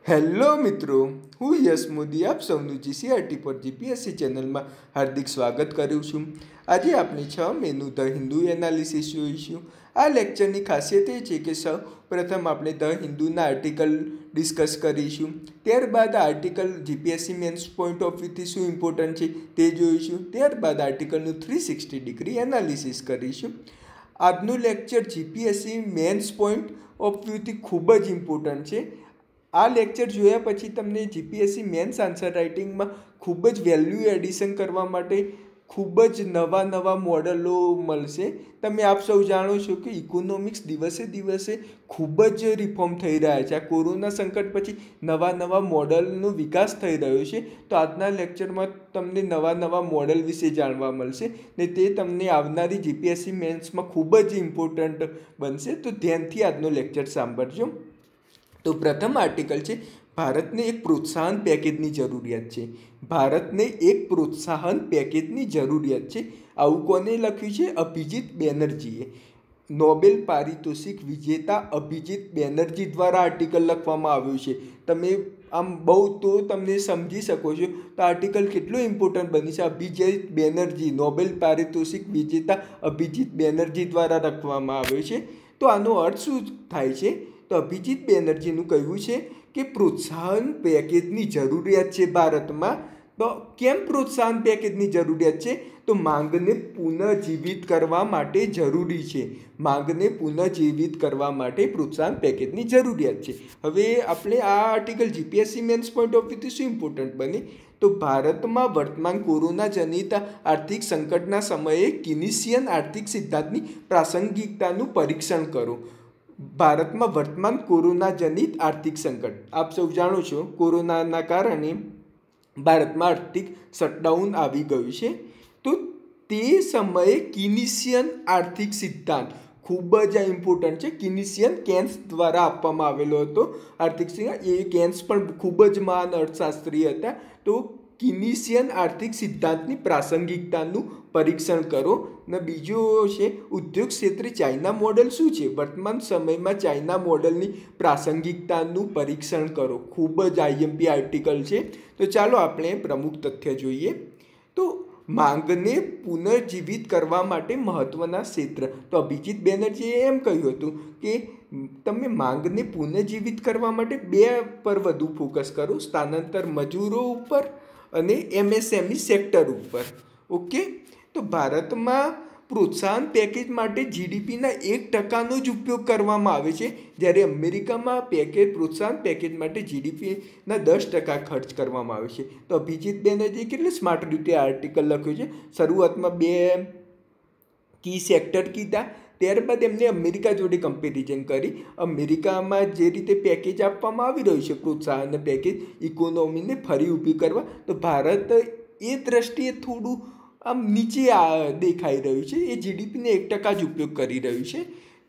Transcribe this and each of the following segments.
Hello મિત્રો, હું યશ મોદી આપ સૌનું જીસીઆરટી પર જીપીએસસી ચેનલમાં હાર્દિક સ્વાગત કરું છું. આજે આપણે 6 મેનું ધ હિન્દુ એનાલિસિસ જોઈશું. આ લેક્ચરની ખાસિયત એ છે કે સૌ પ્રથમ આપણે ધ હિન્દુના આર્ટિકલ ડિસ્કસ કરીશું. ત્યારબાદ article GPSC mains point of વ્યૂથી શું ઇમ્પોર્ટન્ટ છે તે જોઈશું. ત્યારબાદ આર્ટિકલનું 360 ડિગ્રી એનાલિસિસ કરીશું. આજનું lecture GPSC mains point of વ્યૂથી ખૂબ જ ઇમ્પોર્ટન્ટ છે. આ લેક્ચર જોયા પછી તમને જીપીએસસી મેન્સ આન્સર રાઇટિંગમાં ખૂબ જ વેલ્યુ એડિશન કરવા માટે ખૂબ જ નવા મોડલો મળશે. તમે આપ સૌ જાણો છો કે ઇકોનોમિક્સ દિવસે દિવસે ખૂબ જ રિફોર્મ થઈ રહ્યા છે. આ કોરોના સંકટ પછી નવા મોડલનો વિકાસ થઈ રહ્યો છે. તો આજના લેક્ચરમાં તમને નવા મોડલ વિશે જાણવા મળશે ને તે તમને આવનારી જીપીએસસી મેન્સમાં ખૂબ જ ઇમ્પોર્ટન્ટ બનશે. તો ધ્યાનથી આજનો લેક્ચર સાંભળજો. તો પ્રથમ આર્ટિકલ છે ભારતને એક પ્રોત્સાહન પેકેજની જરૂરિયાત છે. ભારતને એક પ્રોત્સાહન પેકેજની જરૂરિયાત છે. આવું કોને લખ્યું છે? અભિજીત બેનર્જીએ. નોબેલ પારિતોષિક વિજેતા અભિજીત બેનર્જી દ્વારા આર્ટિકલ લખવામાં આવ્યું છે. તમે આમ બહુ તો તમને સમજી શકો છો તો આર્ટિકલ કેટલો ઇમ્પોર્ટન્ટ બની છે. અભિજીત બેનર્જી, નોબેલ પારિતોષિક વિજેતા અભિજીત બેનર્જી દ્વારા લખવામાં આવ્યો છે. તો આનો અર્થ શું થાય છે? તો અભિજીત બેનર્જીનું કહેવું છે કે પ્રોત્સાહન પેકેજની જરૂરિયાત છે ભારતમાં. તો કેમ પ્રોત્સાહન પેકેજની જરૂરિયાત છે? તો માંગને પુનઃજીવિત કરવા માટે જરૂરી છે. માંગને પુનઃજીવિત કરવા માટે પ્રોત્સાહન પેકેજની જરૂરિયાત છે. હવે આપણે આ article GPSC mains point of વ્યૂથી શું ઇમ્પોર્ટન્ટ બને? તો ભારતમાં વર્તમાન કોરોના જનિત આર્થિક સંકટના સમયે કિનીશિયન આર્થિક સિદ્ધાંતની પ્રાસંગિકતાનું પરીક્ષણ કરો. ભારતમાં વર્તમાન કોરોના જનિત આર્થિક સંકટ, આપ સૌ જાણો છો કોરોનાના કારણે ભારતમાં આર્થિક શટડાઉન આવી ગયું છે. તો તે સમયે કિનીશિયન આર્થિક સિદ્ધાંત ખૂબ જ ઇમ્પોર્ટન્ટ છે. કિનીશિયન કેન્સ દ્વારા આપવામાં આવેલો હતો આર્થિક સિદ્ધાંત. એ કેન્સ પણ ખૂબ જ મહાન અર્થશાસ્ત્રી હતા. તો કિનીશિયન આર્થિક સિદ્ધાંતની પ્રાસંગિકતાનું પરીક્ષણ કરો. ને બીજો છે ઉદ્યોગ ક્ષેત્રે ચાઇના મોડલ શું છે? વર્તમાન સમયમાં ચાઇના મોડલની પ્રાસંગિકતાનું પરીક્ષણ કરો. ખૂબ જ આઈએમપી આર્ટિકલ છે. તો ચાલો આપણે પ્રમુખ તથ્ય જોઈએ. તો માંગને પુનર્જીવિત કરવા માટે મહત્વના ક્ષેત્ર. તો અભિજીત બેનર્જીએ એમ કહ્યું હતું કે તમે માંગને પુનઃજીવિત કરવા માટે 2 પર વધુ ફોકસ કરો: સ્થાનાંતર મજૂરો ઉપર અને એમએસએમઈ સેક્ટર ઉપર. ઓકે. તો ભારતમાં પ્રોત્સાહન પેકેજ માટે જીડીપીના 1% જ ઉપયોગ કરવામાં આવે છે, જ્યારે અમેરિકામાં પ્રોત્સાહન પેકેજ માટે જીડીપીના 10% ખર્ચ કરવામાં આવે છે. તો અભિજીત બેનર્જીએ કેટલી સ્માર્ટ રીતે આર્ટિકલ લખ્યું છે. શરૂઆતમાં 2 કી સેક્ટર કીધા, ત્યારબાદ એમને અમેરિકા જોડે કમ્પેરિઝન કરી. અમેરિકામાં જે રીતે પેકેજ આપવામાં આવી રહ્યું છે, પ્રોત્સાહન પેકેજ ઇકોનોમીને ફરી ઊભી કરવા, તો ભારત એ દ્રષ્ટિએ થોડું આમ નીચે દેખાઈ રહ્યું છે. એ જીડીપીને 1% જ ઉપયોગ કરી રહ્યું છે.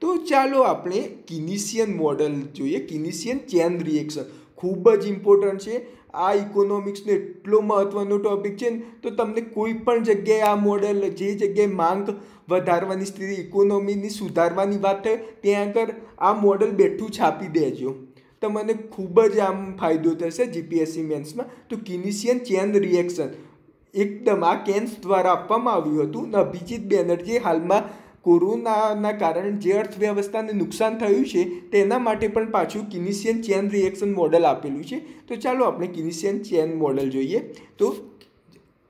તો ચાલો આપણે કિનીશિયન મોડલ જોઈએ. કિનીશિયન ચેન રિએક્શન ખૂબ જ ઇમ્પોર્ટન્ટ છે. આ ઇકોનોમિક્સનો એટલો મહત્ત્વનો ટોપિક છે ને, તો તમને કોઈ પણ જગ્યાએ આ મોડલ, જે જગ્યાએ માંગ વધારવાની સ્થિતિ, ઇકોનોમીની સુધારવાની વાત થાય, ત્યાં આગળ આ મોડલ બેઠું છાપી દેજો. તમને ખૂબ જ આમ ફાયદો થશે જીપીએસસી મેન્સમાં. તો કિનીશિયન ચેન રિએક્શન એકદમ આ કેન્સ દ્વારા આપવામાં આવ્યું હતું. અભિજીત બેનર્જીએ હાલમાં કોરોનાના કારણે જે અર્થવ્યવસ્થાને નુકસાન થયું છે તેના માટે પણ પાછું કિનીશિયન ચેન રિએક્શન મોડલ આપેલું છે. તો ચાલો આપણે કિનીશિયન ચેન મોડલ જોઈએ. તો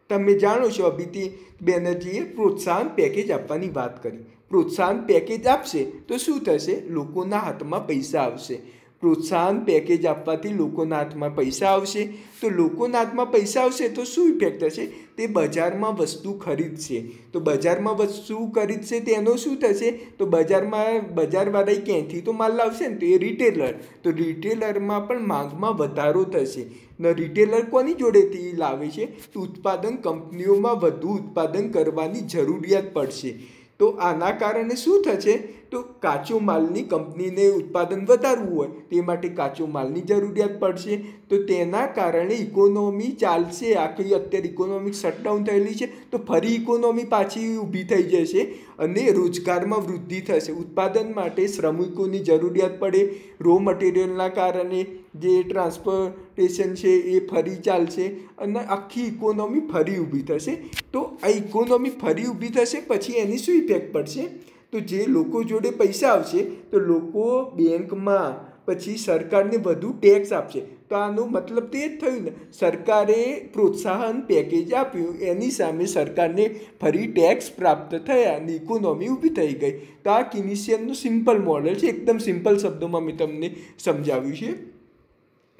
તમે જાણો છો અભિજીત બેનર્જીએ પ્રોત્સાહન પેકેજ આપવાની વાત કરી. પ્રોત્સાહન પેકેજ આપશે તો શું થશે? લોકોના હાથમાં પૈસા આવશે. પ્રોત્સાહન પેકેજ આપવાથી લોકોના હાથમાં પૈસા આવશે. તો લોકોના હાથમાં પૈસા આવશે તો શું ઇફેક્ટ થશે? તે બજારમાં વસ્તુ ખરીદશે. તો બજારમાં વસ્તુ ખરીદશે તેનો શું થશે? તો બજારવાળા ક્યાંયથી તો માલ લાવશે ને, તો એ રિટેલર. તો રિટેલરમાં પણ માંગમાં વધારો થશે. ને રિટેલર કોની જોડેથી લાવે છે? તો ઉત્પાદન કંપનીઓમાં વધુ ઉત્પાદન કરવાની જરૂરિયાત પડશે. તો આના કારણે શું થશે? તો કાચો માલની કંપનીને ઉત્પાદન વધારવું હોય તે માટે કાચો માલની જરૂરિયાત પડશે. તો તેના કારણે ઇકોનોમી ચાલશે. આખી અત્યારે ઇકોનોમી શટડાઉન થયેલી છે તો ફરી ઇકોનોમી પાછી ઊભી થઈ જશે અને રોજગારમાં વૃદ્ધિ થશે. ઉત્પાદન માટે શ્રમિકોની જરૂરિયાત પડે. રો મટીરિયલના કારણે જે ટ્રાન્સપોર્ટેશન છે એ ફરી ચાલશે અને આખી ઇકોનોમી ફરી ઊભી થશે. તો આ ઇકોનોમી ફરી ઊભી થશે પછી એની શું ઇફેક્ટ પડશે? તો જે લોકો જોડે પૈસા આવશે તો લોકો બેંકમાં પછી સરકારને વધુ ટેક્સ આપશે. તો આનો મતલબ તે જ થયું ને, સરકારે પ્રોત્સાહન પેકેજ આપ્યું એની સામે સરકારને ફરી ટેક્સ પ્રાપ્ત થયા અને ઇકોનોમી ઊભી થઈ ગઈ. તો આ કિનીશિયનનું સિમ્પલ મોડલ છે. એકદમ સિમ્પલ શબ્દોમાં મેં તમને સમજાવ્યું છે.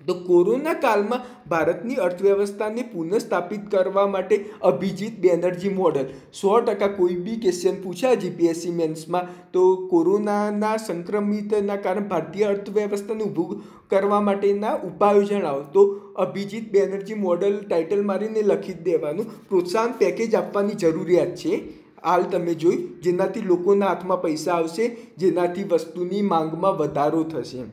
તો કોરોના કાળમાં ભારતની અર્થવ્યવસ્થાને પુનઃસ્થાપિત કરવા માટે અભિજીત બેનર્જી મોડલ 100% કોઈ બી ક્વેશ્ચન પૂછ્યા જીપીએસસી મેન્સમાં તો કોરોનાના સંક્રમિતના કારણે ભારતીય અર્થવ્યવસ્થાને ઊભું કરવા માટેના ઉપાયો જણાવો. તો અભિજીત બેનર્જી મોડલ ટાઇટલ મારીને લખી જ દેવાનું. પ્રોત્સાહન પેકેજ આપવાની જરૂરિયાત છે. હાલ તમે જોઈ જેનાથી લોકોના હાથમાં પૈસા આવશે, જેનાથી વસ્તુની માંગમાં વધારો થશે.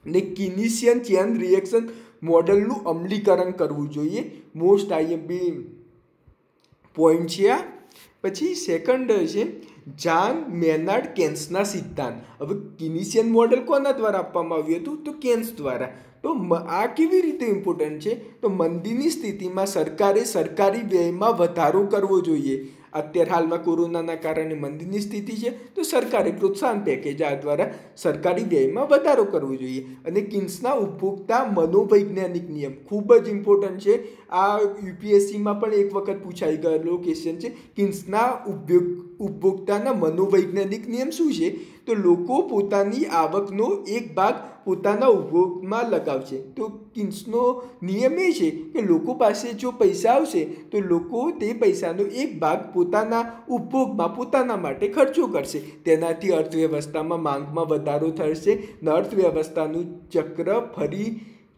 ને કિનીશિયન ચેન રિએક્શન મોડલનું અમલીકરણ કરવું જોઈએ. મોસ્ટ આઈએમપી પોઈન્ટ છે આ. પછી સેકન્ડ છે જાન મેનાર્ડ કેન્સના સિદ્ધાંત. હવે કિનીશિયન મોડલ કોના દ્વારા આપવામાં આવ્યું હતું? તો કેન્સ દ્વારા. તો આ કેવી રીતે ઇમ્પોર્ટન્ટ છે? તો મંદીની સ્થિતિમાં સરકારે સરકારી વ્યયમાં વધારો કરવો જોઈએ. અત્યારે હાલમાં કોરોનાના કારણે મંદીની સ્થિતિ છે તો સરકારે પ્રોત્સાહન પેકેજ આ દ્વારા સરકારી વ્યયમાં વધારો કરવો જોઈએ. અને કિન્સના ઉપભોક્તા મનોવૈજ્ઞાનિક નિયમ ખૂબ જ ઇમ્પોર્ટન્ટ છે. આ યુપીએસસીમાં પણ એક વખત પૂછાઈ ગયેલો ક્વેશ્ચન છે. કિન્સના ઉપભોક્તાના મનોવૈજ્ઞાનિક નિયમ શું છે? તો લોકો પોતાની આવકનો એક ભાગ પોતાના ઉપભોગમાં લગાવશે. તો કિન્સનો નિયમ એ છે કે લોકો પાસે જો પૈસા આવશે તો લોકો તે પૈસાનો એક ભાગ પોતાના ઉપભોગમાં પોતાના માટે ખર્ચો કરશે. તેનાથી અર્થવ્યવસ્થામાં માંગમાં વધારો થશે ને અર્થવ્યવસ્થાનું ચક્ર ફરી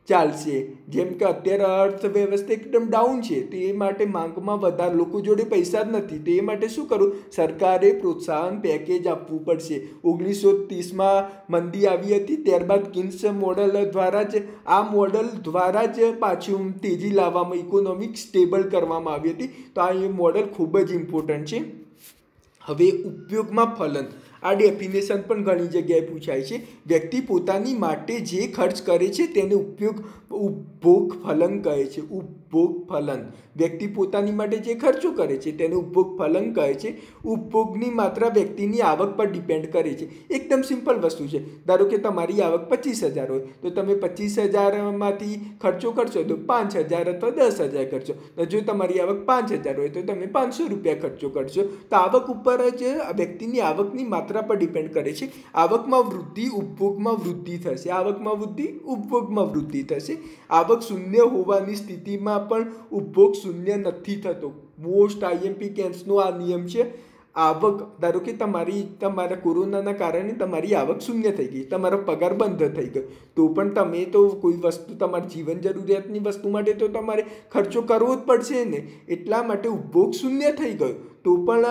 ચાલશે. જેમ કે અત્યારે અર્થવ્યવસ્થા એકદમ ડાઉન છે તો એ માટે માંગમાં વધારે, લોકો જોડે પૈસા જ નથી તો એ માટે શું કરવું? સરકારે પ્રોત્સાહન પેકેજ આપવું પડશે. 1930માં મંદી આવી હતી, ત્યારબાદ કિન્સ મોડલ દ્વારા જ આ મોડલ દ્વારા જ પાછું તેજી લાવવામાં, ઇકોનોમિક સ્ટેબલ કરવામાં આવી હતી. તો આ એ મોડલ ખૂબ જ ઇમ્પોર્ટન્ટ છે. હવે ઉપયોગમાં ફલન, આ ડેફિનેશન પણ ઘણી જગ્યાએ પૂછાય છે. વ્યક્તિ પોતાની માટે જે ખર્ચ કરે છે તેને ઉપભોગ ફલન કહે છે. ઉપભોગ ફલન, વ્યક્તિ પોતાની માટે જે ખર્ચો કરે છે તેને ઉપભોગ ફલન કહે છે. ઉપભોગની માત્રા વ્યક્તિની આવક પર ડિપેન્ડ કરે છે. એકદમ સિમ્પલ વસ્તુ છે. ધારો કે તમારી આવક 25,000 હોય તો તમે 25,000માંથી ખર્ચો કરશો તો 5,000 અથવા 10,000 કરશો. જો તમારી આવક 5,000 હોય તો તમે 500 રૂપિયા ખર્ચો કરશો. તો આવક ઉપર જ વ્યક્તિની આવકની માત્રા પર ડિપેન્ડ કરે છે. આવકમાં વૃદ્ધિ ઉપભોગમાં વૃદ્ધિ થશે, આવકમાં વૃદ્ધિ ઉપભોગમાં વૃદ્ધિ થશે. આવક શૂન્ય હોવાની સ્થિતિમાં પણ ઉપભોગ શૂન્ય નથી થતો. મોસ્ટ આઈએમપી કેન્સનો આ નિયમ છે. આવક, ધારો કે તમારા કોરોનાના કારણે તમારી આવક શૂન્ય થઈ ગઈ, તમારો પગાર બંધ થઈ ગયો, તો પણ તમે તો કોઈ વસ્તુ, તમારી જીવન જરૂરિયાતની વસ્તુ માટે તો તમારે ખર્ચો કરવો જ પડશે ને. એટલા માટે ઉપભોગ શૂન્ય થઈ ગયો તો પણ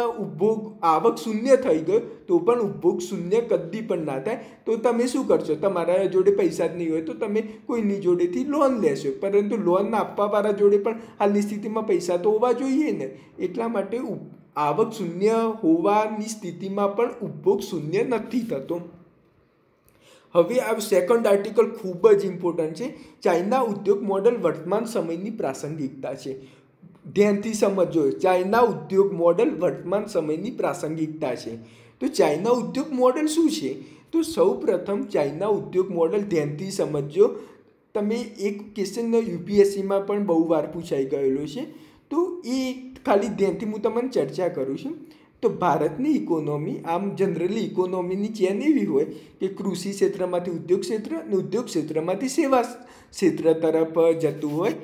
આવક શૂન્ય થઈ ગયો તો પણ ઉપભોગ શૂન્ય કદી પણ ના થાય. તો તમે શું કરશો? તમારા જોડે પૈસા જ નહીં હોય તો તમે કોઈની જોડેથી લોન લેશો, પરંતુ લોન આપવાવાળા જોડે પણ હાલની સ્થિતિમાં પૈસા તો હોવા જોઈએ ને. એટલા માટે આવક શૂન્ય હોવાની સ્થિતિમાં પણ ઉપભોગ શૂન્ય નથી થતો. હવે આ સેકન્ડ આર્ટિકલ ખૂબ જ ઇમ્પોર્ટન્ટ છે. ચાઇના ઉદ્યોગ મોડલ વર્તમાન સમયની પ્રાસંગિકતા છે. ધ્યાનથી સમજો, ચાઇના ઉદ્યોગ મોડલ વર્તમાન સમયની પ્રાસંગિકતા છે. તો ચાઇના ઉદ્યોગ મોડલ શું છે? તો સૌ પ્રથમ ચાઇના ઉદ્યોગ મોડલ ધ્યાનથી સમજો. તમે એક ક્વેશ્ચન યુપીએસસીમાં પણ બહુ વાર પૂછાઈ ગયેલો છે તો એ ખાલી ધ્યાનથી હું તમને ચર્ચા કરું છું. તો ભારતની ઇકોનોમી, આમ જનરલી ઇકોનોમીની ચેન એવી હોય કે કૃષિ ક્ષેત્રમાંથી ઉદ્યોગ ક્ષેત્ર અને ઉદ્યોગ ક્ષેત્રમાંથી સેવા ક્ષેત્ર તરફ જતું હોય.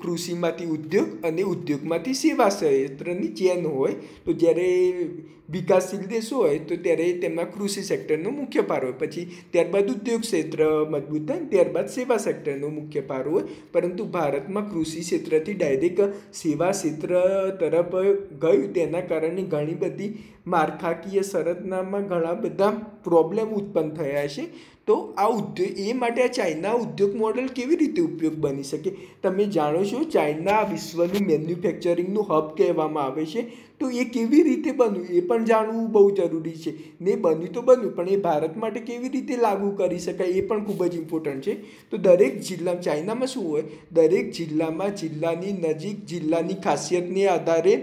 કૃષિમાંથી ઉદ્યોગ અને ઉદ્યોગમાંથી સેવા ક્ષેત્રની ચેન હોય. તો જ્યારે વિકાસશીલ દેશો હોય તો ત્યારે તેમાં કૃષિ સેક્ટરનો મુખ્ય ભાર હોય, પછી ત્યારબાદ ઉદ્યોગ ક્ષેત્ર મજબૂત થાય, ત્યારબાદ સેવા સેક્ટરનો મુખ્ય ભાર હોય. પરંતુ ભારતમાં કૃષિ ક્ષેત્રથી ડાયરેક્ટ સેવા ક્ષેત્ર તરફ ગયું, તેના કારણે ઘણી બધી માળખાકીય સંરચનામાં ઘણા બધા પ્રોબ્લેમ ઉત્પન્ન થયા છે. તો આ ઉદ્યોગ એ માટે આ ચાઇના ઉદ્યોગ મોડલ કેવી રીતે ઉપયોગ બની શકે? તમે જાણો છો ચાઇના વિશ્વનું મેન્યુફેક્ચરિંગનું હબ કહેવામાં આવે છે. તો એ કેવી રીતે બન્યું એ પણ જાણવું બહુ જરૂરી છે. ને બન્યું તો બન્યું, પણ એ ભારત માટે કેવી રીતે લાગુ કરી શકાય એ પણ ખૂબ જ ઇમ્પોર્ટન્ટ છે. તો દરેક જિલ્લા ચાઇનામાં શું હોય, દરેક જિલ્લામાં જિલ્લાની નજીક જિલ્લાની ખાસિયતને આધારે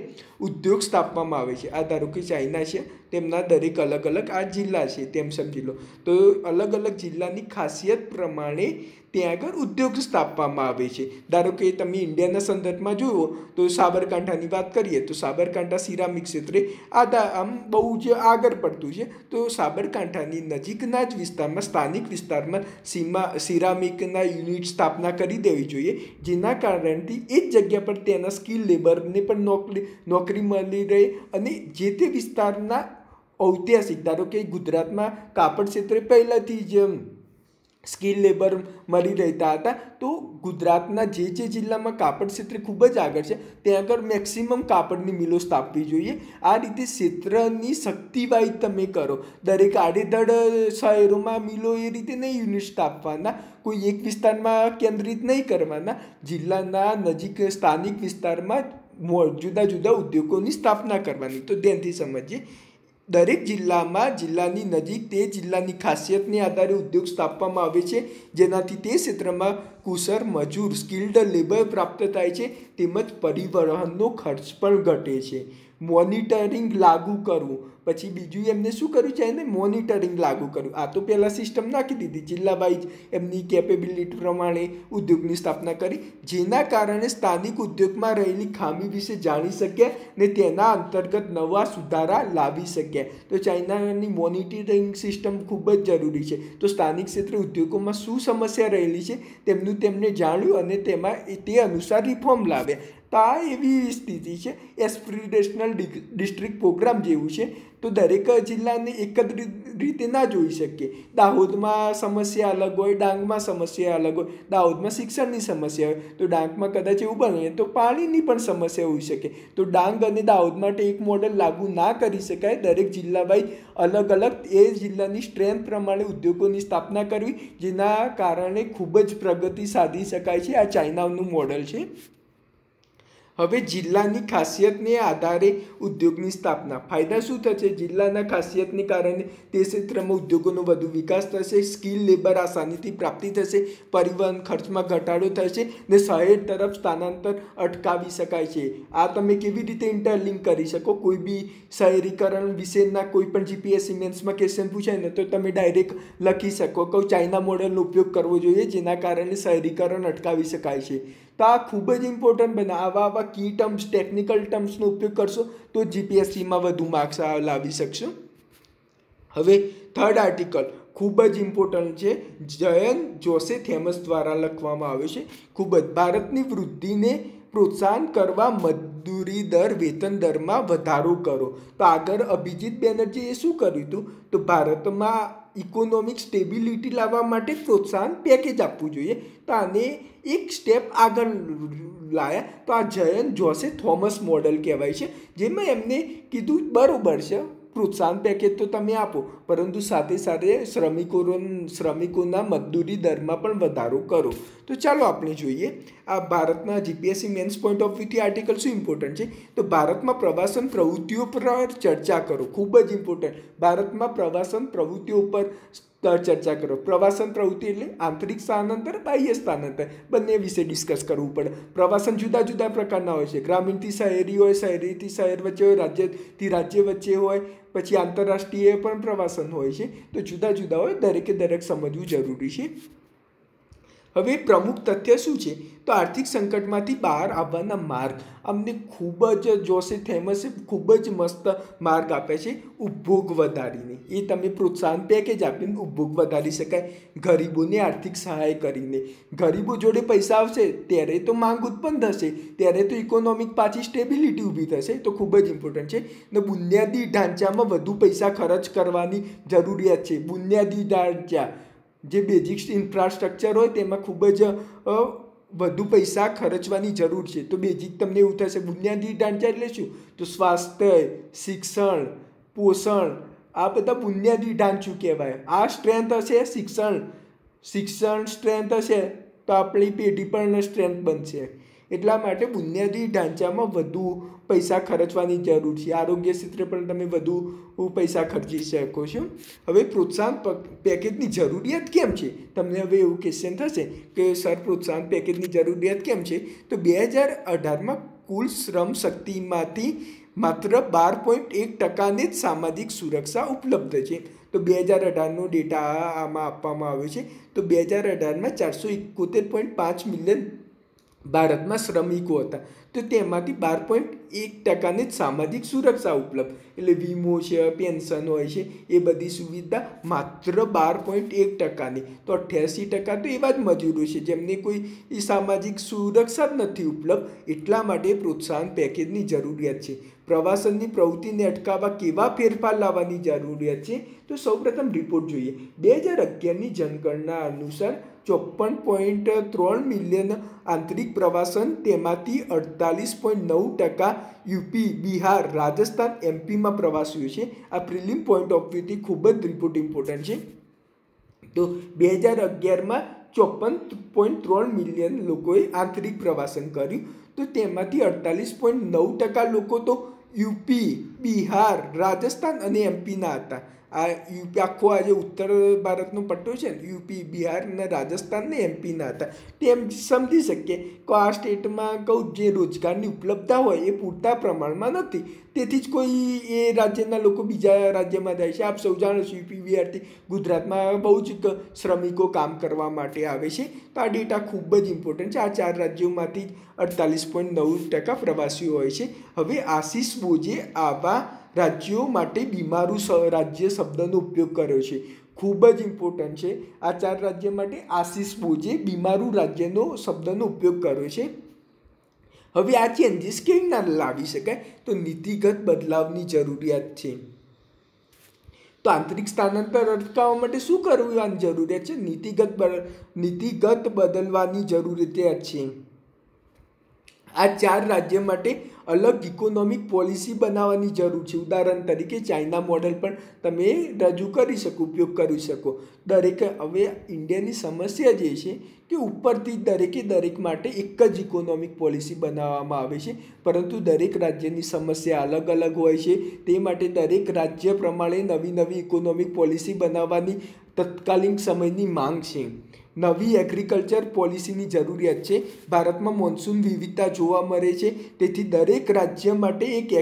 ઉદ્યોગ સ્થાપવામાં આવે છે. આ ધારો કે ચાઇના છે, તેમના દરેક અલગ અલગ આ જિલ્લા છે તેમ સમજી લો. તો અલગ અલગ જિલ્લાની ખાસિયત પ્રમાણે ત્યાં આગળ ઉદ્યોગ સ્થાપવામાં આવે છે. ધારો કે તમે ઇન્ડિયાના સંદર્ભમાં જુઓ તો સાબરકાંઠાની વાત કરીએ તો સાબરકાંઠા સિરામિક ક્ષેત્રે આમ બહુ જ આગળ પડતું છે. તો સાબરકાંઠાની નજીકના જ વિસ્તારમાં સ્થાનિક વિસ્તારમાં સિરામિકના યુનિટ સ્થાપના કરી દેવી જોઈએ, જેના કારણથી એ જ જગ્યા પર તેના સ્કિલ લેબરને પણ નોકરી મળી રહે. અને જે તે વિસ્તારના ઐતિહાસિક, ધારો કે ગુજરાતમાં કાપડ ક્ષેત્રે પહેલાંથી જ સ્કિલ લેબર મળી રહેતા હતા. તો ગુજરાતના જે જિલ્લામાં કાપડ ક્ષેત્રે ખૂબ જ આગળ છે ત્યાં આગળ મેક્સિમમ કાપડની મિલો સ્થાપવી જોઈએ. આ રીતે ક્ષેત્રની શક્તિવાહી તમે કરો. દરેક આડેધડ શહેરોમાં મિલો એ રીતે નહીં યુનિટ સ્થાપવાના, કોઈ એક વિસ્તારમાં કેન્દ્રિત નહીં કરવાના. જિલ્લાના નજીક સ્થાનિક વિસ્તારમાં જુદા જુદા ઉદ્યોગોની સ્થાપના કરવાની. તો ધ્યાનથી સમજીએ, દરેક જિલ્લામાં જિલ્લાની નજીક તે જિલ્લાની ખાસિયતને આધારે ઉદ્યોગ સ્થાપવામાં આવે છે, જેનાથી તે ક્ષેત્રમાં કુશળ મજૂર સ્કિલ્ડ લેબર પ્રાપ્ત થાય છે, તેમજ પરિવહનનો ખર્ચ પણ ઘટે છે. મોનિટરિંગ લાગુ કરવું, પછી બીજું એમને શું કર્યું છે, એને મોનિટરિંગ લાગુ કર્યું. આ તો પહેલાં સિસ્ટમ નાખી દીધી, જિલ્લા વાઇઝ એમની કેપેબિલિટી પ્રમાણે ઉદ્યોગની સ્થાપના કરી, જેના કારણે સ્થાનિક ઉદ્યોગમાં રહેલી ખામી વિશે જાણી શક્યા ને તેના અંતર્ગત નવા સુધારા લાવી શક્યા. તો ચાઇનાની મોનિટરિંગ સિસ્ટમ ખૂબ જ જરૂરી છે. તો સ્થાનિક ક્ષેત્રે ઉદ્યોગોમાં શું સમસ્યા રહેલી છે તેમને જાણ્યું અને તેમાં તે અનુસાર રિફોર્મ લાવ્યા. તો આ એવી સ્થિતિ છે એસ્પિરેશનલ ડિસ્ટ્રિક્ટ પ્રોગ્રામ જેવું છે. તો દરેક જિલ્લાને એક જ રીતે ના જોઈ શકીએ. દાહોદમાં સમસ્યા અલગ હોય, ડાંગમાં સમસ્યા અલગ હોય. દાહોદમાં શિક્ષણની સમસ્યા હોય તો ડાંગમાં કદાચ એવું બને તો પાણીની પણ સમસ્યા હોઈ શકે. તો ડાંગ અને દાહોદ માટે એક મોડલ લાગુ ના કરી શકાય. દરેક જિલ્લા વાઇઝ અલગ અલગ એ જિલ્લાની સ્ટ્રેન્થ પ્રમાણે ઉદ્યોગોની સ્થાપના કરવી, જેના કારણે ખૂબ જ પ્રગતિ સાધી શકાય છે. આ ચાઇનાનું મોડલ છે. હવે જિલ્લાની ખાસિયતને આધારે ઉદ્યોગની સ્થાપના. ફાયદા શું થશે? જિલ્લાના ખાસિયતને કારણે તે ક્ષેત્રમાં ઉદ્યોગોનો વધુ વિકાસ થશે, સ્કિલ લેબર આસાનીથી પ્રાપ્તિ થશે, પરિવહન ખર્ચમાં ઘટાડો થશે ને શહેર તરફ સ્થાનાંતર અટકાવી શકાય છે. આ તમે કેવી રીતે ઇન્ટરલિંક કરી શકો? કોઈ બી શહેરીકરણ વિશેના કોઈ પણ જીપીએસસી મેન્સમાં ક્વેશ્ચન પૂછાય ને તો તમે ડાયરેક્ટ લખી શકો કે ચાઇના મોડલનો ઉપયોગ કરવો જોઈએ, જેના કારણે શહેરીકરણ અટકાવી શકાય છે. તો આ ખૂબ જ ઇમ્પોર્ટન્ટ બને. આવા કી ટર્મ્સ, ટેકનિકલ ટર્મ્સનો ઉપયોગ કરશો તો જીપીએસસીમાં વધુ માર્ક્સ લાવી શકશો. હવે થર્ડ આર્ટિકલ ખૂબ જ ઇમ્પોર્ટન્ટ છે, જયન જોસે થેમસ દ્વારા લખવામાં આવ્યો છે. ખૂબ જ ભારતની વૃદ્ધિને પ્રોત્સાહન કરવા મજૂરી દર, વેતન દરમાં વધારો કરો. તો આગળ અભિજીત બેનર્જીએ શું કર્યું હતું? તો ભારતમાં ઇકોનોમિક સ્ટેબિલિટી લાવવા માટે પ્રોત્સાહન પેકેજ આપવું જોઈએ. તો આને એક સ્ટેપ આગળ લાયા. તો આ જયન જોસે થોમસ મોડલ કહેવાય છે, જેમાં એમને કીધું બરાબર છે પ્રોત્સાહન પેકેજ તો તમે આપો, પરંતુ સાથે સાથે શ્રમિકોના મજદૂરી દરમાં પણ વધારો કરો. તો ચાલો આપણે જોઈએ આ ભારતના જીપીએસસી મેન્સ પોઈન્ટ ઓફ વ્યૂથી આર્ટિકલ શું ઇમ્પોર્ટન્ટ છે. તો ભારતમાં પ્રવાસન પ્રવૃત્તિઓ પર ચર્ચા કરો. ખૂબ જ ઇમ્પોર્ટન્ટ. ભારતમાં પ્રવાસન પ્રવૃત્તિઓ પર ચર્ચા કરો. પ્રવાસન પ્રવૃત્તિ એટલે આંતરિક સ્થાનાંતર, બાહ્ય સ્થાનાંતર, બંને વિશે ડિસ્કસ કરવું પડે. પ્રવાસન જુદા જુદા પ્રકારના હોય છે. ગ્રામીણથી શહેરી હોય, શહેરીથી શહેર વચ્ચે હોય, રાજ્યથી રાજ્ય વચ્ચે હોય, પછી આંતરરાષ્ટ્રીય પણ પ્રવાસન હોય છે. તો જુદા જુદા હોય, દરેકે દરેક સમજવું જરૂરી છે. હવે પ્રમુખ તથ્ય શું છે તો આર્થિક સંકટમાંથી બહાર આવવાના માર્ગ અમને ખૂબ જ જોશે ફેમસે ખૂબ જ મસ્ત માર્ગ આપે છે ઉપભોગ વધારીને. એ તમે પ્રોત્સાહન પેકેજ આપીને ઉપભોગ વધારી શકાય. ગરીબોને આર્થિક સહાય કરીને ગરીબો જોડે પૈસા આવશે ત્યારે તો માંગ ઉત્પન્ન થશે, ત્યારે તો ઇકોનોમિક પાછી સ્ટેબિલિટી ઊભી થશે. તો ખૂબ જ ઇમ્પોર્ટન્ટ છે. ને બુનિયાદી ઢાંચામાં વધુ પૈસા ખર્ચ કરવાની જરૂરિયાત છે. બુનિયાદી ઢાંચા જે બેઝિક ઇન્ફ્રાસ્ટ્રક્ચર હોય તેમાં ખૂબ જ વધુ પૈસા ખર્ચવાની જરૂર છે. તો બેઝિક તમને એવું થશે. બુનિયાદી ઢાંચા એટલે શું તો સ્વાસ્થ્ય, શિક્ષણ, પોષણ આ બધા બુનિયાદી ઢાંચું કહેવાય. આ સ્ટ્રેન્થ હશે શિક્ષણ સ્ટ્રેન્થ હશે તો આપણી પેઢી પણ સ્ટ્રેન્થ બનશે. એટલા માટે બુનિયાદી ઢાંચામાં વધુ પૈસા ખર્ચવાની જરૂર છે. આરોગ્ય ક્ષેત્રે પણ તમે વધુ પૈસા ખર્ચી શકો છો. હવે પ્રોત્સાહન પેકેજની જરૂરિયાત કેમ છે? તમને હવે એવું ક્વેશ્ચન થશે કે સર પ્રોત્સાહન પેકેજની જરૂરિયાત કેમ છે? તો 2018માં કુલ શ્રમ શક્તિમાંથી માત્ર 12.1%ને જ સામાજિક સુરક્ષા ઉપલબ્ધ છે. તો 2018નો ડેટા આમાં આપવામાં આવ્યો છે. તો 2018માં 471.5 મિલિયન ભારતમાં શ્રમિકો હતા. તો તેમાંથી 12.1%ને જ સામાજિક સુરક્ષા ઉપલબ્ધ, એટલે વીમો છે, પેન્શન હોય છે, એ બધી સુવિધા માત્ર 12.1%ની. તો 88% તો એવા જ મજૂરો છે જેમને કોઈ સામાજિક સુરક્ષા જ નથી ઉપલબ્ધ. એટલા માટે પ્રોત્સાહન પેકેજની જરૂરિયાત છે. પ્રવાસનની પ્રવૃત્તિને અટકાવવા કેવા ફેરફાર લાવવાની જરૂરિયાત છે? તો સૌપ્રથમ રિપોર્ટ જોઈએ. 2011ની જનગણના અનુસાર 54.3 મિલિયન આંતરિક પ્રવાસન, તેમાંથી 48.9% યુપી, બિહાર, રાજસ્થાન, એમપીમાં પ્રવાસીઓ છે. આ પ્રિલિમ પોઈન્ટ ઓફ વ્યૂથી ખૂબ જ રિપોર્ટ ઇમ્પોર્ટન્ટ છે. તો 2011માં 54.3 મિલિયન લોકોએ આંતરિક પ્રવાસન કર્યું. તો તેમાંથી 48.9% લોકો તો યુપી, બિહાર, રાજસ્થાન અને એમપીના હતા. આ યુપી આખો આજે ઉત્તર ભારતનો પટ્ટો છે ને, યુપી, બિહાર અને રાજસ્થાન ને એમપીના હતા. તેમ સમજી શકીએ કે આ સ્ટેટમાં કહું જે રોજગારની ઉપલબ્ધતા હોય એ પૂરતા પ્રમાણમાં નથી. તેથી જ કોઈ એ રાજ્યના લોકો બીજા રાજ્યમાં જાય છે. આપ સૌ જાણો છો યુપી, બિહારથી ગુજરાતમાં બહુ જ શ્રમિકો કામ કરવા માટે આવે છે. તો આ ડેટા ખૂબ જ ઇમ્પોર્ટન્ટ છે. આ 4 રાજ્યોમાંથી 48.9% પ્રવાસીઓ હોય છે. હવે આશીષ બોઝે આવા રાજ્યો માટે બીમારું રાજ્ય શબ્દનો ઉપયોગ કર્યો છે. ખૂબ જ ઇમ્પોર્ટન્ટ છે. આ 4 રાજ્ય માટે આશીષ બોઝે બીમારું રાજ્યનો શબ્દનો ઉપયોગ કર્યો છે. હવે આ ચેન્જીસ કેવી રીતના લાવી શકાય? તો નીતિગત બદલાવની જરૂરિયાત છે. તો આંતરિક સ્થાનાંતર અટકાવવા માટે શું કરવાની જરૂરિયાત છે? નીતિગત બદલવાની જરૂરિયાત છે. આ 4 રાજ્ય માટે અલગ ઇકોનોમિક પોલિસી બનાવવાની જરૂર છે. ઉદાહરણ તરીકે ચાઇના મોડેલ પણ તમે રજૂ કરી શકો, ઉપયોગ કરી શકો. હવે ઇન્ડિયાની સમસ્યા જે છે કે ઉપરથી દરેક માટે એક જ ઇકોનોમિક પોલિસી બનાવવામાં આવે છે, પરંતુ દરેક રાજ્યની સમસ્યા અલગ અલગ હોય છે. તે માટે દરેક રાજ્ય પ્રમાણે નવી ઇકોનોમિક પોલિસી બનાવવાની તત્કાલીન સમયની માંગ છે. નવી એગ્રીકલ્ચર પોલિસીની જરૂરિયાત છે. ભારતમાં મોન્સૂન વિવિધતા જોવા મળે છે. તેથી દરેક રાજ્ય માટે એક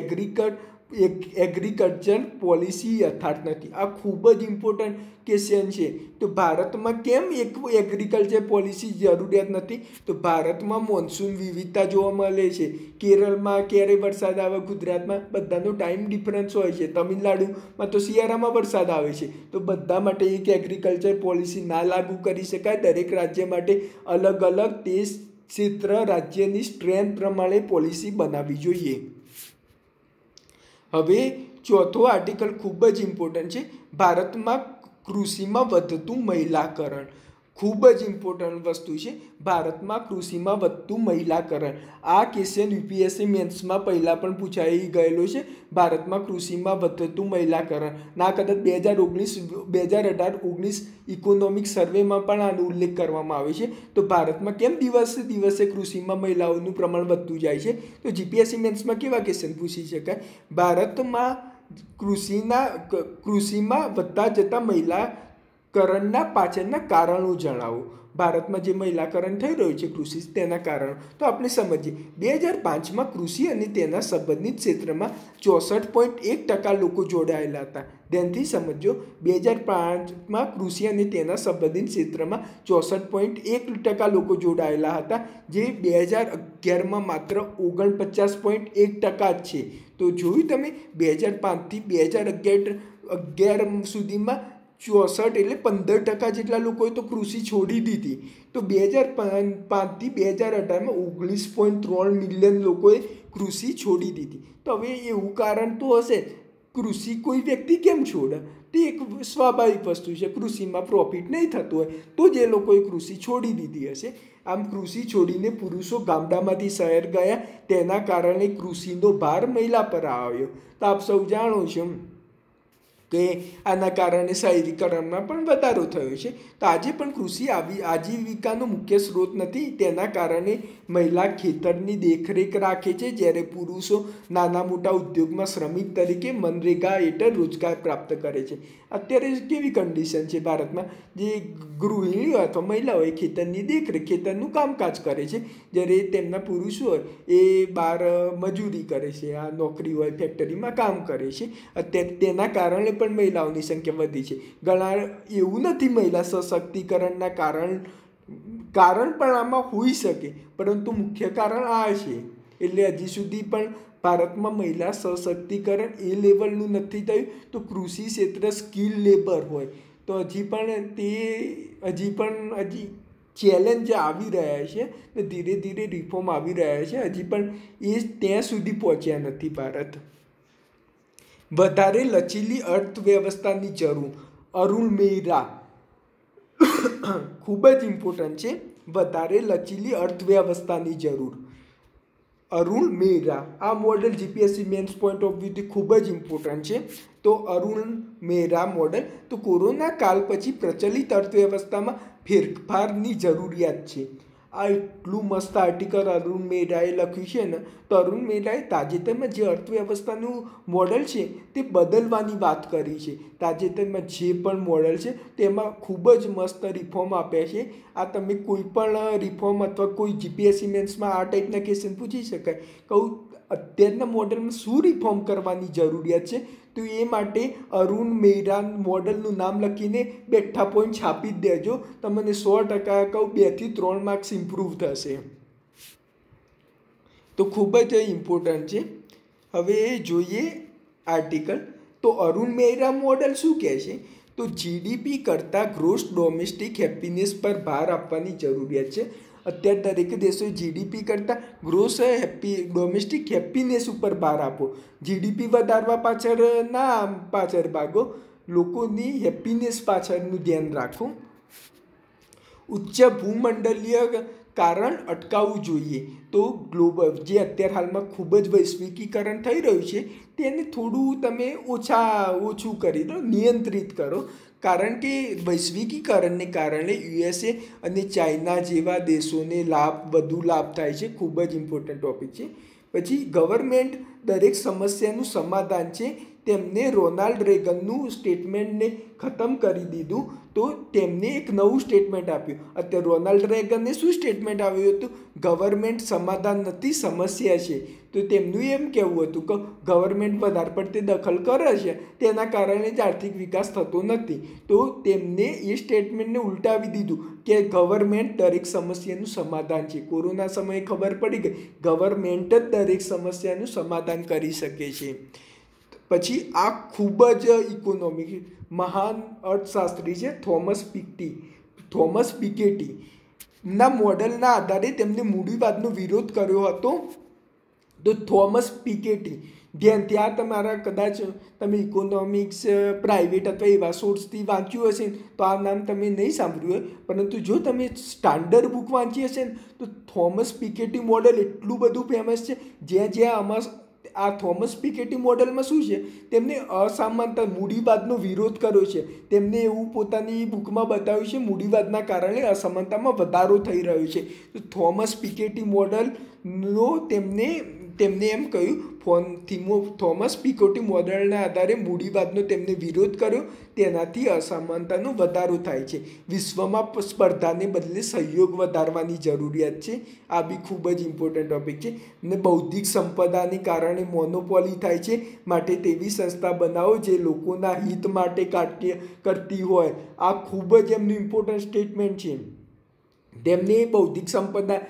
એગ્રીકલ્ચર પોલિસી યથાર્થ નથી. આ ખૂબ જ ઇમ્પોર્ટન્ટ ક્વેશ્ચન છે. તો ભારતમાં કેમ એક એગ્રીકલ્ચર પોલિસી જરૂરિયાત નથી? તો ભારતમાં મોન્સૂન વિવિધતા જોવા મળે છે. કેરળમાં ક્યારે વરસાદ આવે, ગુજરાતમાં બધાનો ટાઈમ ડિફરન્સ હોય છે. તમિલનાડુમાં તો શિયાળામાં વરસાદ આવે છે. તો બધા માટે એક એગ્રીકલ્ચર પોલિસી ના લાગુ કરી શકાય. દરેક રાજ્ય માટે અલગ અલગ તે ક્ષેત્ર રાજ્યની સ્ટ્રેન્થ પ્રમાણે પોલિસી બનાવવી જોઈએ. હવે ચોથો આર્ટિકલ ખૂબ જ ઇમ્પોર્ટન્ટ છે. ભારતમાં કૃષિમાં વધતું મહિલાકરણ ખૂબ જ ઇમ્પોર્ટન્ટ વસ્તુ છે. ભારતમાં કૃષિમાં વધતું મહિલાકરણ. આ ક્વેશ્ચન યુપીએસસી મેન્સમાં પહેલાં પણ પૂછાઈ ગયેલો છે. ભારતમાં કૃષિમાં વધતું મહિલાકરણ ના કદાચ 2018-19 ઇકોનોમિક સર્વેમાં પણ આનો ઉલ્લેખ કરવામાં આવે છે. તો ભારતમાં કેમ દિવસે કૃષિમાં મહિલાઓનું પ્રમાણ વધતું જાય છે? તો જીપીએસસી મેન્સમાં કેવા ક્વેશ્ચન પૂછી શકાય? ભારતમાં કૃષિમાં વધતા જતા મહિલાકરણના પાછળના કારણો જણાવો. ભારતમાં જે મહિલાકરણ થઈ રહ્યું છે કૃષિ તેના કારણો તો આપણે સમજીએ 2005માં કૃષિ અને તેના સંબંધિત ક્ષેત્રમાં 64.1% લોકો જોડાયેલા હતા. ધ્યાનથી સમજો 2005માં કૃષિ અને તેના સંબંધિત ક્ષેત્રમાં 64.1% લોકો જોડાયેલા હતા, જે 2011માં માત્ર 49.1% જ છે. તો જોયું તમે 2005થી 2011 સુધીમાં 64 એટલે 15% જેટલા લોકોએ તો કૃષિ છોડી દીધી. તો 2005થી 2018માં 19.3 મિલિયન લોકોએ કૃષિ છોડી દીધી. તો હવે એવું કારણ તો હશે, કૃષિ કોઈ વ્યક્તિ કેમ છોડે? તે એક સ્વાભાવિક વસ્તુ છે. કૃષિમાં પ્રોફિટ નહીં થતું હોય તો જે લોકોએ કૃષિ છોડી દીધી હશે. આમ કૃષિ છોડીને પુરુષો ગામડામાંથી શહેર ગયા, તેના કારણે કૃષિનો ભાર મહિલા પર આવ્યો. તો આપ સૌ જાણો છો કે આના કારણે શહેરીકરણમાં પણ વધારો થયો છે. તો આજે પણ કૃષિ આજીવિકાનો મુખ્ય સ્ત્રોત નથી. તેના કારણે મહિલા ખેતરની દેખરેખ રાખે છે, જ્યારે પુરુષો નાના મોટા ઉદ્યોગમાં શ્રમિક તરીકે મનરેગા હેઠળ રોજગાર પ્રાપ્ત કરે છે. અત્યારે કેવી કન્ડિશન છે ભારતમાં? જે ગૃહિણીઓ અથવા મહિલાઓ ખેતરની દેખરેખ, ખેતરનું કામકાજ કરે છે, જ્યારે તેમના પુરુષો હોય એ બહાર મજૂરી કરે છે, આ નોકરી હોય ફેક્ટરીમાં કામ કરે છે. અત્યારે તેના કારણે પણ મહિલાઓની સંખ્યા વધી છે. ઘણા એવું નથી મહિલા સશક્તિકરણના કારણ પણ આમાં હોઈ શકે, પરંતુ મુખ્ય કારણ આ છે. એટલે હજી સુધી પણ ભારતમાં મહિલા સશક્તિકરણ એ લેવલનું નથી થયું. તો કૃષિ ક્ષેત્ર સ્કિલ લેબર હોય તો હજી ચેલેન્જ આવી રહ્યા છે, તો ધીરે ધીરે રિફોર્મ આવી રહ્યા છે. હજી પણ એ ત્યાં સુધી પહોંચ્યા નથી ભારત. વધારે લચીલી અર્થવ્યવસ્થાની જરૂર. અરુણ મેહરા ખૂબ જ ઇમ્પોર્ટન્ટ છે. વધારે લચીલી અર્થવ્યવસ્થાની જરૂર. અરુણ મેહરા આ model GPSC mains point of વ્યૂથી ખૂબ જ ઇમ્પોર્ટન્ટ છે. તો અરુણ મેહરા મોડેલ તો કોરોના કાળ પછી પ્રચલિત અર્થવ્યવસ્થામાં ફેરફારની જરૂરિયાત છે. આ એટલું મસ્ત આર્ટિકલ અરુણ મેહરાએ લખ્યું છે ને. તો અરુણ મેહરાએ તાજેતરમાં જે અર્થવ્યવસ્થાનું મોડેલ છે તે બદલવાની વાત કરી છે. તાજેતરમાં જે પણ મોડેલ છે તેમાં ખૂબ જ મસ્ત રિફોર્મ આપ્યા છે. આ તમે કોઈ પણ રિફોર્મ અથવા કોઈ જીપીએસસી મેન્સમાં આ ટાઈપના ક્વેશ્ચન પૂછી શકાય. કહું અત્યારના મોડેલમાં શું રિફોર્મ કરવાની જરૂરિયાત છે, તો એ માટે અરુણ મેહરા મોડલનું નામ લખીને બેઠા પોઈન્ટ છાપી જ દેજો. તમને 100% કહું 2 થી 3 માર્ક્સ ઇમ્પ્રૂવ થશે. તો ખૂબ જ ઇમ્પોર્ટન્ટ છે. હવે જોઈએ આર્ટિકલ. તો અરુણ મેહરા મોડલ શું કહે છે? તો જીડીપી કરતાં ગ્રોસ ડોમેસ્ટિક હેપીનેસ પર ભાર આપવાની જરૂરિયાત છે. અત્યારે દરેક દેશોએ જીડીપી કરતાં ગ્રોસ ડોમેસ્ટિક હેપીનેસ ઉપર ભાર આપો. જીડીપી વધારવા પાછળ ભાગો, લોકોની હેપીનેસ પાછળનું ધ્યાન રાખો. ઉચ્ચ ભૂમંડલીય કારણ અટકાવવું જોઈએ. તો ગ્લોબલ જે અત્યારે હાલમાં ખૂબ જ વૈશ્વિકીકરણ થઈ રહ્યું છે તેને થોડું તમે ઓછું કરી દો, નિયંત્રિત કરો. કારણ કે વૈશ્વિકીકરણને કારણે યુએસએ અને ચાઇના જેવા દેશોને વધુ લાભ થાય છે. ખૂબ જ ઇમ્પોર્ટન્ટ ટોપિક છે. પછી ગવર્મેન્ટ દરેક સમસ્યાનું સમાધાન છે. તેમને રોનાલ્ડ રેગનનું સ્ટેટમેન્ટને ખતમ કરી દીધું, તો તેમને એક નવું સ્ટેટમેન્ટ આપ્યું. અત્યારે રોનાલ્ડ રેગને શું સ્ટેટમેન્ટ આવ્યું હતું? ગવર્મેન્ટ સમાધાન નથી, સમસ્યા છે. તો તેમનું એમ કહેવું હતું કે ગવર્મેન્ટ વધારે પડતી દખલ કરે છે, તેના કારણે જ આર્થિક વિકાસ થતો નથી. તો તેમને એ સ્ટેટમેન્ટને ઉલટાવી દીધું કે ગવર્મેન્ટ દરેક સમસ્યાનું સમાધાન છે. કોરોના સમયે ખબર પડી ગઈ ગવર્મેન્ટ જ દરેક સમસ્યાનું સમાધાન કરી શકે છે. પછી આ ખૂબ જ ઇકોનોમિક મહાન અર્થશાસ્ત્રી છે થોમસ piketty ના મોડલના આધારે તેમને મૂડીવાદનો વિરોધ કર્યો હતો. તો થોમસ piketty ધ્યાનથી આ તમારા કદાચ તમે ઇકોનોમિક્સ પ્રાઇવેટ અથવા એવા સોર્સથી વાંચ્યું હશે તો આ નામ તમે નહીં સાંભળ્યું હોય, પરંતુ જો તમે સ્ટાન્ડર્ડ બુક વાંચી હશે ને તો થોમસ piketty મોડલ એટલું બધું ફેમસ છે. જ્યાં આ થોમસ piketty મોડલમાં શું છે, તેમને અસમાનતા મૂડીવાદનો વિરોધ કર્યો છે. તેમને એવું પોતાની બુકમાં બતાવ્યું છે મૂડીવાદના કારણે અસમાનતામાં વધારો થઈ રહ્યો છે. તો થોમસ piketty મોડલનો તેમને તેમને એમ કહ્યું થોમસ પિકોટી મોડેલના આધારે મૂડીવાદનો તેમને વિરોધ કર્યો, તેનાથી અસમાનતાનો વધારો થાય છે. વિશ્વમાં સ્પર્ધાને બદલે સહયોગ વધારવાની જરૂરિયાત છે. આ બી ખૂબ જ ઇમ્પોર્ટન્ટ ટોપિક છે. અને બૌદ્ધિક સંપદાને કારણે મોનોપોલી થાય છે, માટે તેવી સંસ્થા બનાવો જે લોકોના હિત માટે કરતી હોય. આ ખૂબ જ એમનું ઇમ્પોર્ટન્ટ સ્ટેટમેન્ટ છે. તેમને બૌદ્ધિક સંપદા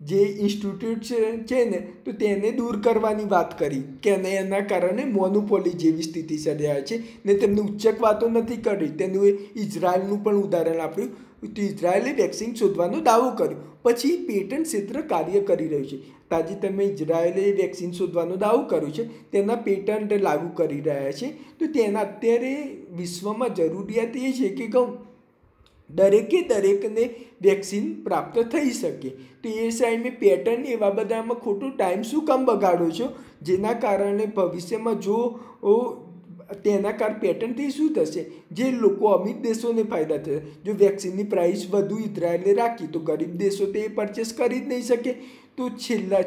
જે ઇન્સ્ટિટ્યૂટ છે ને તો તેને દૂર કરવાની વાત કરી કે એના કારણે મોનોપોલી જેવી સ્થિતિ સર્જાય છે. ને તેમને ઉચ્ચક વાતો નથી કરી. તેનું ઇઝરાયલનું પણ ઉદાહરણ આપ્યું. તો ઇઝરાયલે વેક્સિન શોધવાનો દાવો કર્યો, પછી પેટન્ટ ક્ષેત્ર કાર્ય કરી રહ્યું છે. તાજેતરમાં ઇઝરાયલે વેક્સિન શોધવાનો દાવો કર્યો છે, તેના પેટન્ટ લાગુ કરી રહ્યા છે. તો તેના અત્યારે વિશ્વમાં જરૂરિયાત એ છે કે દરેકને વેક્સિન પ્રાપ્ત થઈ શકે. તો એ સાઈડે પેટર્ન એવા બધામાં ખોટું ટાઈમ શું કામ બગાડો છો, જેના કારણે ભવિષ્યમાં જો તેના કારણ પેટર્નથી શું થશે, જે લોકો અમીર દેશોને ફાયદા થશે. જો વેક્સિનની પ્રાઇસ વધુ ઇઝરાયલે રાખી તો ગરીબ દેશો તે પરચેસ કરી જ નહીં શકે. તો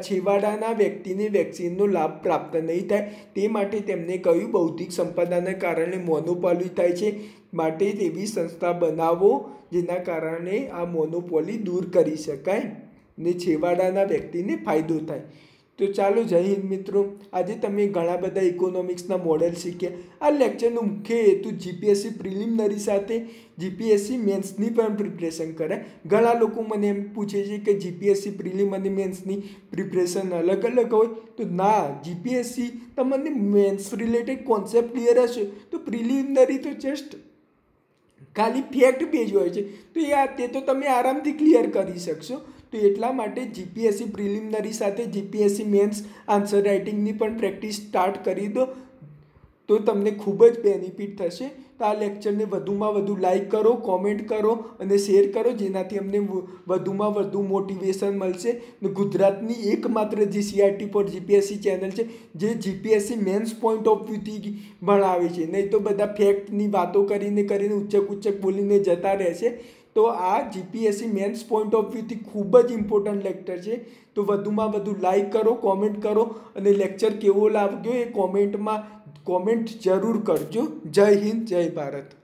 છેવાડાના વ્યક્તિને વેક્સિનનો લાભ પ્રાપ્ત નહીં થાય. તે માટે તેમને કહ્યું બૌદ્ધિક સંપદાના કારણે મોનોપોલી થાય છે, માટે તેવી સંસ્થા બનાવો જેના કારણે આ મોનોપોલી દૂર કરી શકાય ને છેવાડાના વ્યક્તિને ફાયદો થાય. તો ચાલો જય હિન્દ મિત્રો. આજે તમે ઘણા બધા ઇકોનોમિક્સના મોડેલ શીખ્યા. આ લેક્ચરનો મુખ્ય હેતુ જીપીએસસી પ્રિલિમિનરી સાથે જીપીએસસી મેન્સની પણ પ્રિપરેશન કરે. ઘણા લોકો મને એમ પૂછે છે કે જીપીએસસી પ્રિલિમ અને મેન્સની પ્રિપરેશન અલગ અલગ હોય. તો ના, જીપીએસસી તમને મેન્સ રિલેટેડ કોન્સેપ્ટ ક્લિયર હશે તો પ્રિલિમિનરી તો જસ્ટ ખાલી ફેક્ટ બેઝ હોય છે. તો તે તો તમે આરામથી ક્લિયર કરી શકશો. તો એટલા માટે જીપીએસસી પ્રિલિમિનરી સાથે જીપીએસસી મેન્સ આન્સર રાઇટિંગની પણ પ્રેક્ટિસ સ્ટાર્ટ કરી દો, તો તમને ખૂબ જ બેનિફિટ થશે. તો આ લેક્ચરને વધુમાં વધુ લાઇક કરો, કોમેન્ટ કરો અને શેર કરો, જેનાથી અમને વધુમાં વધુ મોટિવેશન મળશે. ગુજરાતની એકમાત્ર જે સીઆરટી ફોર જીપીએસસી ચેનલ છે જે જીપીએસસી મેન્સ પોઈન્ટ ઓફ વ્યૂથી ભણાવે છે. નહીં તો બધા ફેક્ટની વાતો કરીને ઉચ્ચક બોલીને જતા રહેશે. તો આ જીપીએસસી મેન્સ પોઈન્ટ ઓફ વ્યૂથી ખૂબ જ ઇમ્પોર્ટન્ટ લેક્ચર છે. તો વધુમાં વધુ લાઇક કરો, કોમેન્ટ કરો અને લેક્ચર કેવો લાગ્યો એ કોમેન્ટ જરૂર કરજો. જય હિન્દ, જય ભારત.